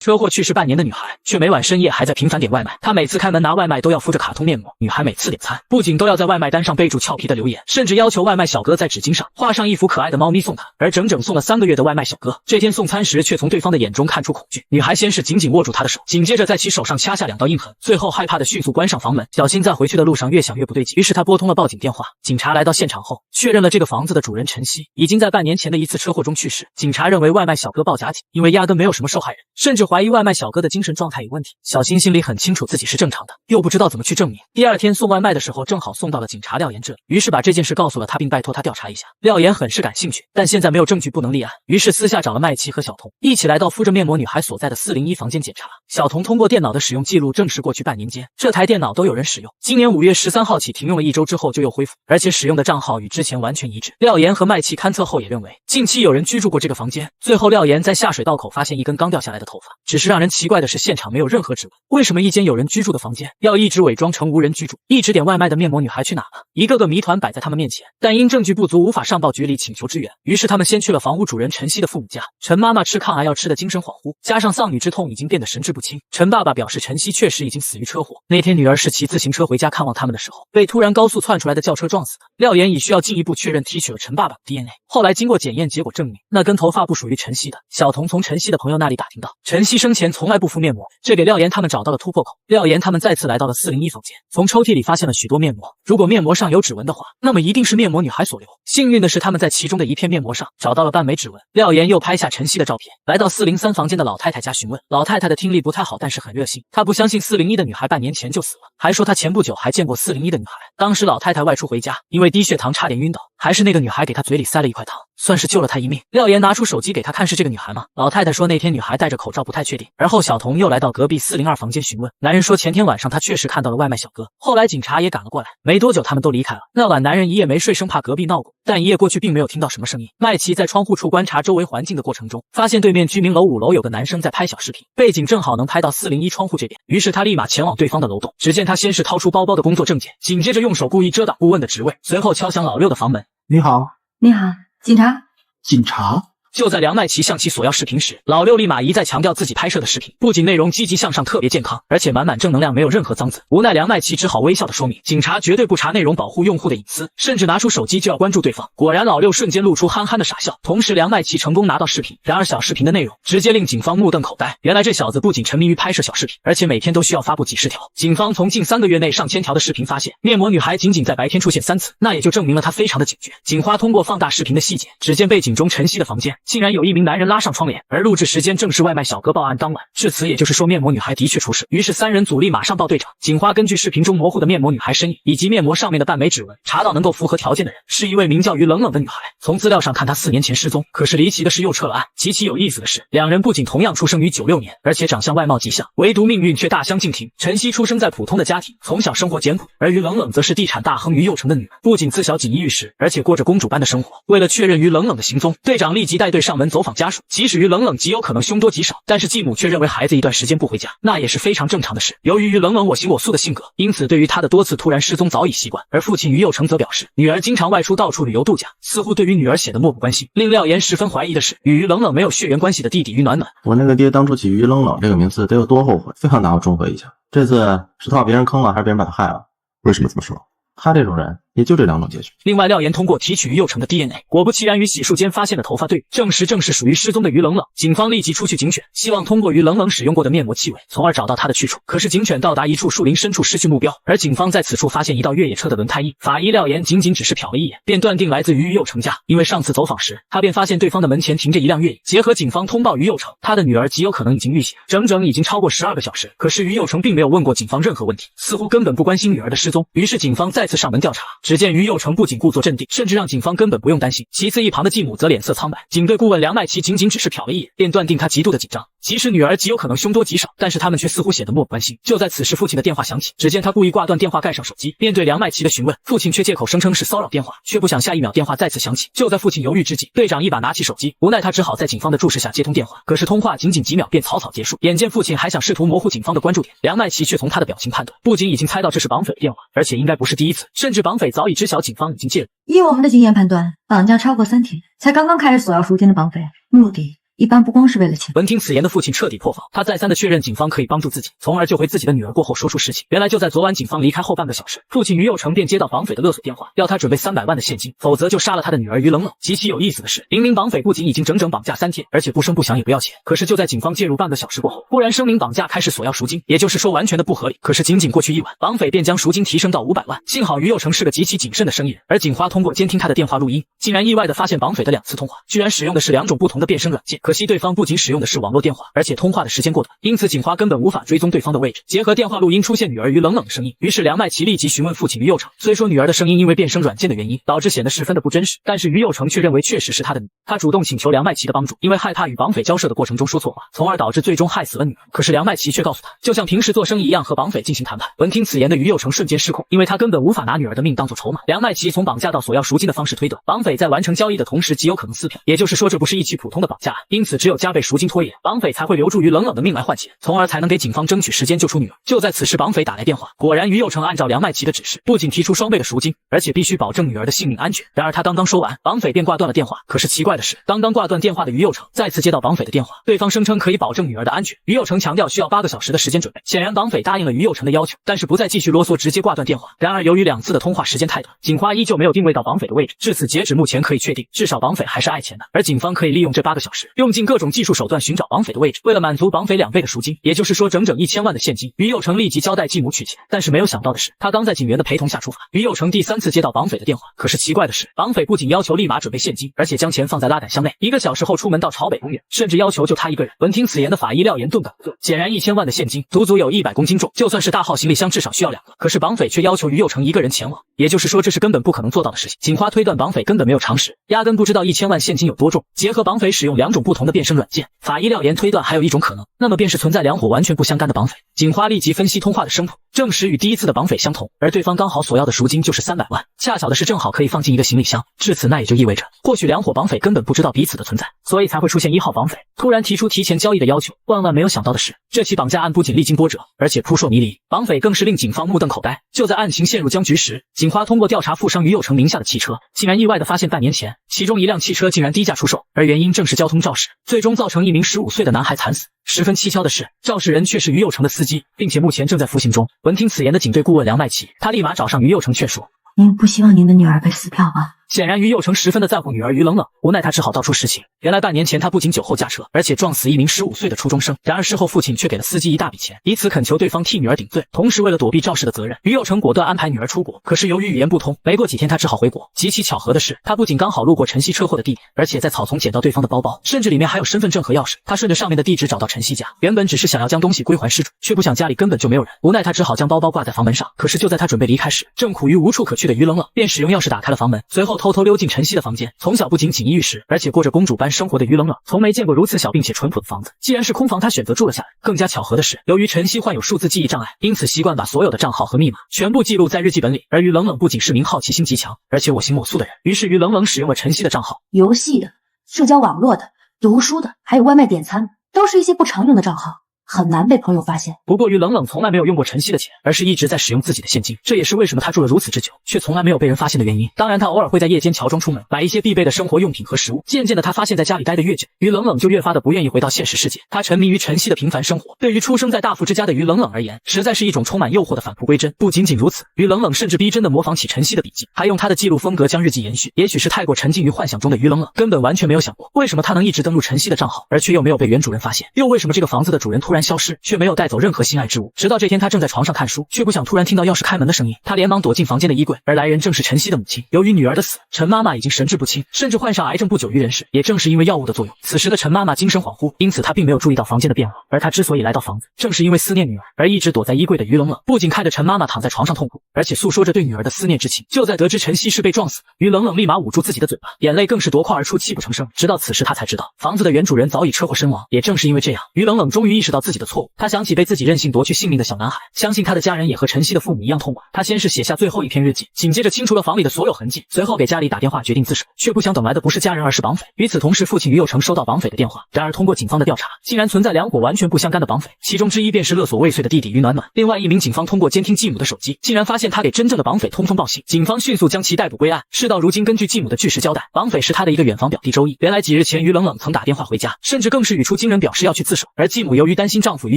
车祸去世半年的女孩，却每晚深夜还在频繁点外卖。她每次开门拿外卖都要敷着卡通面膜，女孩每次点餐不仅都要在外卖单上备注俏皮的留言，甚至要求外卖小哥在纸巾上画上一幅可爱的猫咪送她。而整整送了3个月的外卖小哥，这天送餐时却从对方的眼中看出恐惧。女孩先是紧紧握住他的手，紧接着在其手上掐下2道印痕，最后害怕的迅速关上房门，小心在回去的路上越想越不对劲。于是他拨通了报警电话。警察来到现场后，确认了这个房子的主人陈曦已经在半年前的一次车祸中去世。警察认为外卖小哥报假警，因为压根没有什么受害人，甚至怀疑外卖小哥的精神状态有问题。小新心里很清楚自己是正常的，又不知道怎么去证明。第二天送外卖的时候，正好送到了警察廖岩这里，于是把这件事告诉了他，并拜托他调查一下。廖岩很是感兴趣，但现在没有证据不能立案，于是私下找了麦琪和小童，一起来到敷着面膜女孩所在的401房间检查。小童通过电脑的使用记录证实，过去半年间，这台电脑都有人使用。今年5月13号起停用了1周之后就又恢复，而且使用的账号与之前完全一致。廖岩和麦琪勘测后也认为，近期有人居住过这个房间。最后廖岩在下水道口发现一根刚掉下来的头发，只是让人奇怪的是，现场没有任何指纹。为什么一间有人居住的房间要一直伪装成无人居住？一直点外卖的面膜女孩去哪了？一个个谜团摆在他们面前，但因证据不足无法上报局里请求支援，于是他们先去了房屋主人陈曦的父母家。陈妈妈吃抗癌药吃的精神恍惚，加上丧女之痛已经变得神志不清。陈爸爸表示陈曦确实已经死于车祸，那天女儿是骑自行车回家看望他们的时候，被突然高速窜出来的轿车撞死的。廖岩已需要进一步确认提取了陈爸爸的 DNA， 后来经过检验结果证明那根头发不属于陈曦的。小童从陈曦的朋友那里打听到，陈曦生前从来不敷面膜，这给廖岩他们找到了突破口。廖岩他们再次来到了401房间，从抽屉里发现了许多面膜，如果面膜上有指纹的话，那么一定是面膜女孩所留。幸运的是，他们在其中的一片面膜上找到了半枚指纹。廖岩又拍下陈曦的照片，来到403房间的老太太家询问。老太太的听力不太好，但是很热心，她不相信401的女孩半年前就死了，还说她前不久还见过401的女孩。当时老太太外出回家，因为低血糖差点晕倒，还是那个女孩给她嘴里塞了一块糖，算是救了她一命。廖岩拿出手机给她看，是这个女孩吗？老太太说那天女孩戴着口罩不太确定。而后小童又来到隔壁402房间询问，男人说前天晚上他确实看到了外卖小哥。后来警察也赶了过来，没多久他们都离开了。那晚男人一夜没睡，生怕隔壁闹鼓，但一夜过去并没有听到什么声音。麦琪在窗户处观察周围环境的过程中，发现对面居民楼5楼有个男生在拍小视频，背景正好能拍到401窗户这边，于是他立马前往对方的楼栋。只见他先是掏出包包的工作证件，紧接着用手故意遮挡顾问的职位，随后敲响老六的房门。你好。你好，警察。警察？就在梁麦琪向其索要视频时，老六立马一再强调自己拍摄的视频不仅内容积极向上特别健康，而且满满正能量，没有任何脏字。无奈梁麦琪只好微笑的说明，警察绝对不查内容，保护用户的隐私，甚至拿出手机就要关注对方。果然老六瞬间露出憨憨的傻笑，同时梁麦琪成功拿到视频。然而小视频的内容直接令警方目瞪口呆，原来这小子不仅沉迷于拍摄小视频，而且每天都需要发布几十条。警方从近3个月内上千条的视频发现，面膜女孩仅仅在白天出现3次，那也就证明了她非常的警觉。警花通过放大视频的细节，只见背景中陈曦的房间竟然有一名男人拉上窗帘，而录制时间正是外卖小哥报案当晚。至此也就是说面膜女孩的确出事。于是3人组立马上报队长。警花根据视频中模糊的面膜女孩身影以及面膜上面的半枚指纹，查到能够符合条件的人是一位名叫于冷冷的女孩。从资料上看她4年前失踪，可是离奇的是又撤了案。极其有意思的是，两人不仅同样出生于96年，而且长相外貌极像，唯独命运却大相径庭。陈曦出生在普通的家庭，从小生活简朴，而于冷冷则是地产大亨于右成的女儿，不仅自小锦衣玉食，而且过着公主般的生活。为了确认于冷冷的行踪，队长立即带队上门走访家属。即使于冷冷极有可能凶多吉少，但是继母却认为孩子一段时间不回家，那也是非常正常的事。由于于冷冷我行我素的性格，因此对于他的多次突然失踪早已习惯。而父亲于右成则表示，女儿经常外出到处旅游度假，似乎对于女儿显得漠不关心。令廖岩十分怀疑的是，与于冷冷没有血缘关系的弟弟于暖暖。我那个爹当初起于冷冷这个名字得有多后悔，非要拿我中和一下。这次是他把别人坑了，还是别人把他害了？为什么这么说？他这种人也就这2种结局。另外，廖岩通过提取于右成的 DNA， 果不其然与洗漱间发现的头发对，证实正是属于失踪的于冷冷。警方立即出去警犬，希望通过于冷冷使用过的面膜气味，从而找到他的去处。可是警犬到达一处树林深处失去目标，而警方在此处发现一道越野车的轮胎印。法医廖岩仅仅只是瞟了一眼，便断定来自于右成家，因为上次走访时，他便发现对方的门前停着一辆越野。结合警方通报于右成，他的女儿极有可能已经遇险，整整已经超过12个小时。可是于右成并没有问过警方任何问题，似乎根本不关心女儿的失踪。于是警方再次上门调查。只见于右成不仅故作镇定，甚至让警方根本不用担心。其次，一旁的继母则脸色苍白。警队顾问梁麦琪仅仅只是瞟了一眼，便断定他极度的紧张。即使女儿极有可能凶多吉少，但是他们却似乎显得漠不关心。就在此时，父亲的电话响起，只见他故意挂断电话，盖上手机。面对梁麦琪的询问，父亲却借口声称是骚扰电话，却不想下一秒电话再次响起。就在父亲犹豫之际，队长一把拿起手机，无奈他只好在警方的注视下接通电话。可是通话仅仅几秒便草草结束。眼见父亲还想试图模糊警方的关注点，梁麦琪却从他的表情判断，不仅已经猜到这是绑匪的电话，而且应该不是第一次，甚至绑匪早已知晓警方已经介入。以我们的经验判断，绑架超过3天才刚刚开始索要赎金的绑匪，目的一般不光是为了钱。闻听此言的父亲彻底破防，他再三的确认警方可以帮助自己，从而救回自己的女儿。过后说出事情，原来就在昨晚警方离开后半个小时，父亲于佑成便接到绑匪的勒索电话，要他准备300万的现金，否则就杀了他的女儿于冷冷。极其有意思的是，明明绑匪不仅已经整整绑架3天，而且不声不响也不要钱，可是就在警方介入半个小时过后，忽然声明绑架开始索要赎金，也就是说完全的不合理。可是仅仅过去1晚，绑匪便将赎金提升到500万。幸好于佑成是个极其谨慎的生意人，而警花通过监听他的电话录音，竟然意外的发现绑匪的2次通话居然使用的是2种不同的变声软件。可惜对方不仅使用的是网络电话，而且通话的时间过短，因此警花根本无法追踪对方的位置。结合电话录音出现女儿于冷冷的声音，于是梁麦琪立即询问父亲于佑成。虽说女儿的声音因为变声软件的原因导致显得十分的不真实，但是于佑成却认为确实是他的女儿。他主动请求梁麦琪的帮助，因为害怕与绑匪交涉的过程中说错话，从而导致最终害死了女儿。可是梁麦琪却告诉他，就像平时做生意一样和绑匪进行谈判。闻听此言的于佑成瞬间失控，因为他根本无法拿女儿的命当作筹码。梁麦琪从绑架到索要赎金的方式推断，绑匪在完成交易的同时极有可能撕票，也就是说这不是一起普通的绑架案，因此只有加倍赎金拖延，绑匪才会留住于冷冷的命来换钱，从而才能给警方争取时间救出女儿。就在此时，绑匪打来电话，果然于佑成按照梁麦琪的指示，不仅提出双倍的赎金，而且必须保证女儿的性命安全。然而他刚刚说完，绑匪便挂断了电话。可是奇怪的是，刚刚挂断电话的于佑成再次接到绑匪的电话，对方声称可以保证女儿的安全。于佑成强调需要8个小时的时间准备，显然绑匪答应了于佑成的要求，但是不再继续啰嗦，直接挂断电话。然而由于2次的通话时间太短，警花依旧没有定位到绑匪的位置。至此截止目前可以确定，至少绑匪还是爱钱的，而警方可以利用这8个小时，用尽各种技术手段寻找绑匪的位置。为了满足绑匪2倍的赎金，也就是说整整1000万的现金，于佑成立即交代继母取钱。但是没有想到的是，他刚在警员的陪同下出发，于佑成第3次接到绑匪的电话。可是奇怪的是，绑匪不仅要求立马准备现金，而且将钱放在拉杆箱内，1个小时后出门到朝北公园，甚至要求就他一个人。闻听此言的法医廖岩顿感不对，显然1000万的现金足足有100公斤重，就算是大号行李箱至少需要2个，可是绑匪却要求于佑成一个人前往，也就是说这是根本不可能做到的事情。警花推断绑匪根本没有常识，压根不知道1000万现金有多重。结合绑匪使用2种不同的变声软件，法医廖岩推断还有一种可能，那么便是存在2伙完全不相干的绑匪。警花立即分析通话的声谱，证实与第1次的绑匪相同，而对方刚好索要的赎金就是300万，恰巧的是正好可以放进一个行李箱。至此那也就意味着，或许2伙绑匪根本不知道彼此的存在，所以才会出现1号绑匪突然提出提前交易的要求。万万没有想到的是，这起绑架案不仅历经波折，而且扑朔迷离，绑匪更是令警方目瞪口呆。就在案情陷入僵局时，警花通过调查富商于佑成名下的汽车，竟然意外地发现半年前其中一辆汽车竟然低价出售，而原因正是交通肇事，最终造成一名15岁的男孩惨死。十分蹊跷的是，肇事人却是于佑成的司机，并且目前正在服刑中。闻听此言的警队顾问梁麦琪，他立马找上于佑成劝说，您不希望您的女儿被撕票吧？显然于佑成十分的在乎女儿于冷冷，无奈他只好道出实情。原来半年前他不仅酒后驾车，而且撞死一名15岁的初中生。然而事后父亲却给了司机一大笔钱，以此恳求对方替女儿顶罪。同时为了躲避肇事的责任，于佑成果断安排女儿出国。可是由于语言不通，没过几天他只好回国。极其巧合的是，他不仅刚好路过晨曦车祸的地点，而且在草丛捡到对方的包包，甚至里面还有身份证和钥匙。他顺着上面的地址找到晨曦家，原本只是想要将东西归还失主，却不想家里根本就没有人。无奈他只好将包包挂在房门上。可是就在他准备离开时，正苦于无处可去的于冷冷便使用钥匙打开了房门，随后偷偷溜进晨曦的房间。从小不仅锦衣玉食，而且过着公主般生活的于冷冷，从没见过如此小并且淳朴的房子。既然是空房，他选择住了下来。更加巧合的是，由于晨曦患有数字记忆障碍，因此习惯把所有的账号和密码全部记录在日记本里。而于冷冷不仅是名好奇心极强，而且我行我素的人，于是于冷冷使用了晨曦的账号。游戏的、社交网络的、读书的，还有外卖点餐，都是一些不常用的账号，很难被朋友发现。不过于冷冷从来没有用过晨曦的钱，而是一直在使用自己的现金，这也是为什么他住了如此之久，却从来没有被人发现的原因。当然他偶尔会在夜间乔装出门，买一些必备的生活用品和食物。渐渐的他发现在家里待得越久，于冷冷就越发的不愿意回到现实世界。他沉迷于晨曦的平凡生活，对于出生在大富之家的于冷冷而言，实在是一种充满诱惑的返璞归真。不仅仅如此，于冷冷甚至逼真的模仿起晨曦的笔记，还用他的记录风格将日记延续。也许是太过沉浸于幻想中的于冷冷根本完全没有想过，为什么他能一直登录晨曦的账号，而却又没有被原主人发现，又为什么这个房子的主人突然消失，却没有带走任何心爱之物。直到这天，他正在床上看书，却不想突然听到钥匙开门的声音，他连忙躲进房间的衣柜，而来人正是晨曦的母亲。由于女儿的死，陈妈妈已经神志不清，甚至患上癌症不久于人世。也正是因为药物的作用，此时的陈妈妈精神恍惚，因此她并没有注意到房间的变化。而她之所以来到房子，正是因为思念女儿，而一直躲在衣柜的于冷冷不仅看着陈妈妈躺在床上痛苦，而且诉说着对女儿的思念之情。就在得知晨曦是被撞死，于冷冷立马捂住自己的嘴巴，眼泪更是夺眶而出，泣不成声。直到此时他才知道，房子的原主人早已车祸身亡。也正是因为这样，于冷冷终于意识到自己自己的错误。他想起被自己任性夺去性命的小男孩，相信他的家人也和晨曦的父母一样痛苦。他先是写下最后一篇日记，紧接着清除了房里的所有痕迹，随后给家里打电话决定自首，却不想等来的不是家人，而是绑匪。与此同时，父亲于有成收到绑匪的电话，然而通过警方的调查，竟然存在2伙完全不相干的绑匪，其中之一便是勒索未遂的弟弟于暖暖。另外一名警方通过监听继母的手机，竟然发现他给真正的绑匪通风报信，警方迅速将其逮捕归案。事到如今，根据继母的据实交代，绑匪是他的一个远房表弟周毅。原来几日前于冷冷曾打电话回家，甚至更是语出惊人，表示要去自首。而继母由于担心丈夫于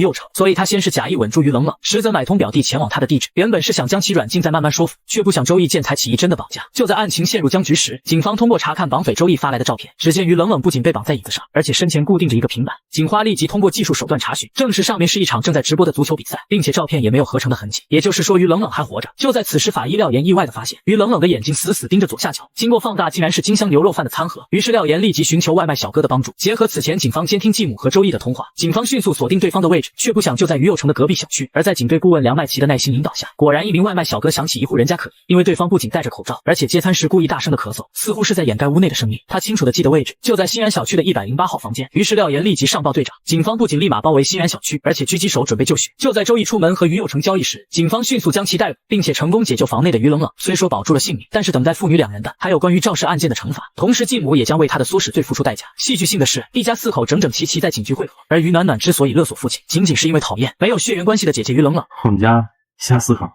有成，所以她先是假意稳住于冷冷，实则买通表弟前往他的地址，原本是想将其软禁再慢慢说服，却不想周毅见财起意真的绑架。就在案情陷入僵局时，警方通过查看绑匪周毅发来的照片，只见于冷冷不仅被绑在椅子上，而且身前固定着一个平板。警花立即通过技术手段查询，证实上面是一场正在直播的足球比赛，并且照片也没有合成的痕迹，也就是说于冷冷还活着。就在此时，法医廖岩意外的发现，于冷冷的眼睛死死盯着左下角，经过放大竟然是金香牛肉饭的餐盒。于是廖岩立即寻求外卖小哥的帮助，结合此前警方监听继母和周毅的通话，警方迅速锁定对方的位置，却不想就在于有成的隔壁小区。而在警队顾问梁麦琪的耐心引导下，果然一名外卖小哥想起一户人家可疑，因为对方不仅戴着口罩，而且接餐时故意大声的咳嗽，似乎是在掩盖屋内的声音。他清楚的记得位置就在新源小区的108号房间。于是廖岩立即上报队长，警方不仅立马包围新源小区，而且狙击手准备就绪。就在周毅出门和于有成交易时，警方迅速将其带入，并且成功解救房内的于冷冷。虽说保住了性命，但是等待父女2人的还有关于肇事案件的惩罚，同时继母也将为他的唆使罪付出代价。戏剧性的是，一家4口整整齐齐在警局会合，而于暖暖之所以勒索父亲，仅仅是因为讨厌没有血缘关系的姐姐于冷冷。我们家一家4口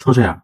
都这样。